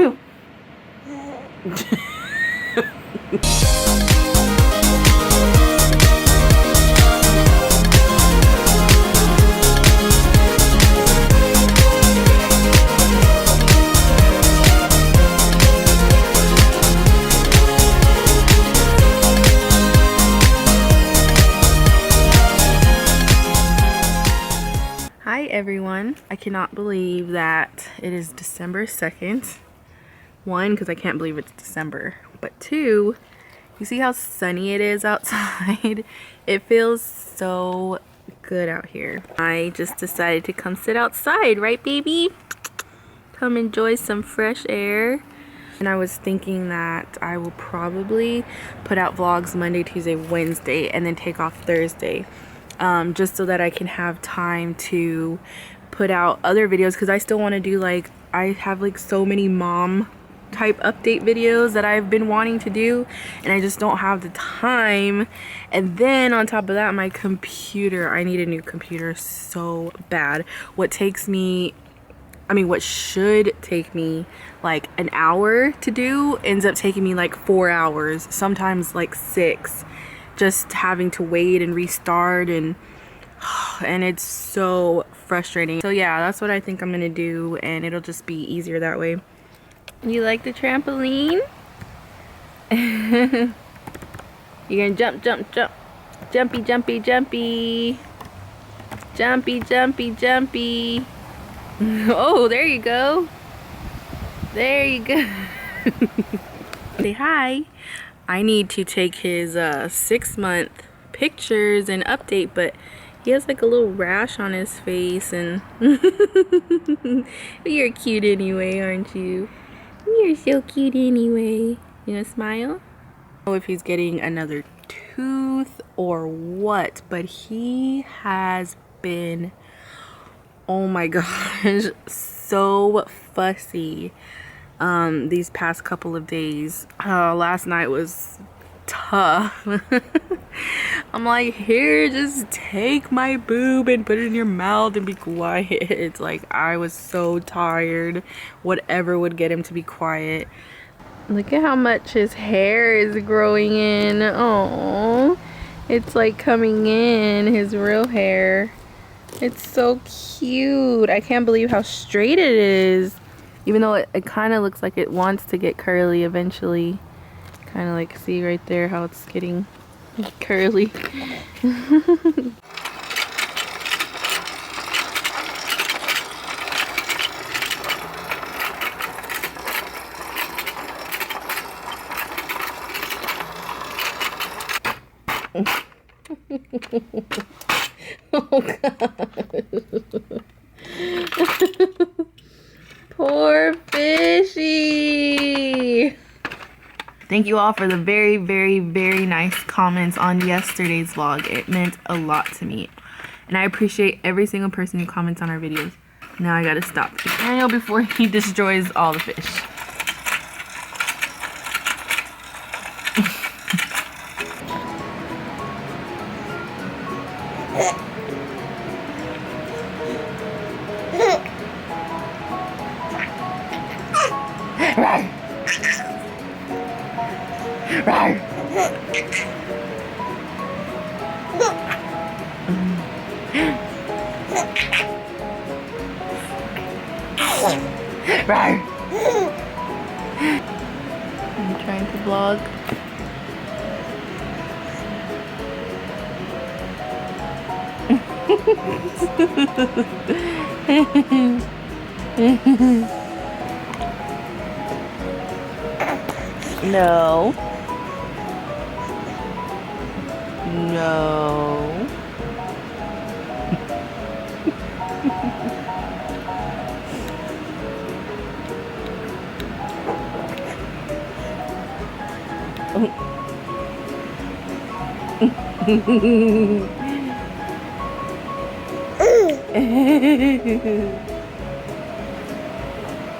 Hi everyone, I cannot believe that it is December 2nd. One, because I can't believe it's December, but two, you see how sunny it is outside? It feels so good out here. I just decided to come sit outside, right baby? Come enjoy some fresh air. And I was thinking that I will probably put out vlogs Monday, Tuesday, Wednesday, and then take off Thursday. Just so that I can have time to put out other videos, because I still want to do, like, I have like so many mom type update videos that I've been wanting to do, and I just don't have the time. And then on top of that, my computer, I need a new computer so bad. What should take me like an hour to do ends up taking me like 4 hours, sometimes like 6, just having to wait and restart, and it's so frustrating. So yeah, that's what I think I'm gonna do, and it'll just be easier that way. You like the trampoline? You're gonna jump, jump, jump. Jumpy, jumpy, jumpy. Jumpy, jumpy, jumpy. Oh, there you go. There you go. Say hi. I need to take his 6-month pictures and update, but he has like a little rash on his face, and you're cute anyway, aren't you? You're so cute anyway. You gonna smile? I don't know if he's getting another tooth or what, but he has been, oh my gosh, so fussy these past couple of days. Last night was tough. I'm like, here, just take my boob and put it in your mouth and be quiet. It's like, I was so tired. Whatever would get him to be quiet. Look at how much his hair is growing in. Oh, it's like coming in, his real hair. It's so cute. I can't believe how straight it is. Even though it kind of looks like it wants to get curly eventually. Kind of like, see right there how it's getting curly. Oh god. Poor fishy. Thank you all for the very, very, very nice comments on yesterday's vlog. It meant a lot to me. And I appreciate every single person who comments on our videos. Now I gotta stop Daniel before he destroys all the fish. I'm trying to vlog. No. No.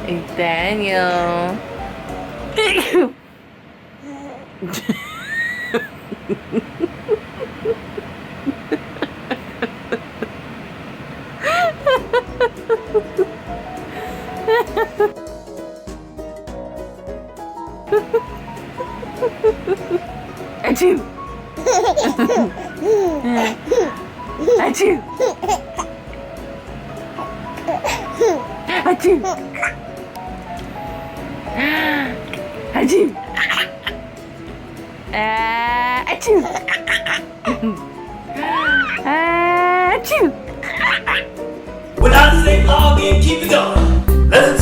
Ethaniel. Achoo! Achoo! Achoo! Achoo! Achoo! Achoo! When I say log in, keep it going. Let's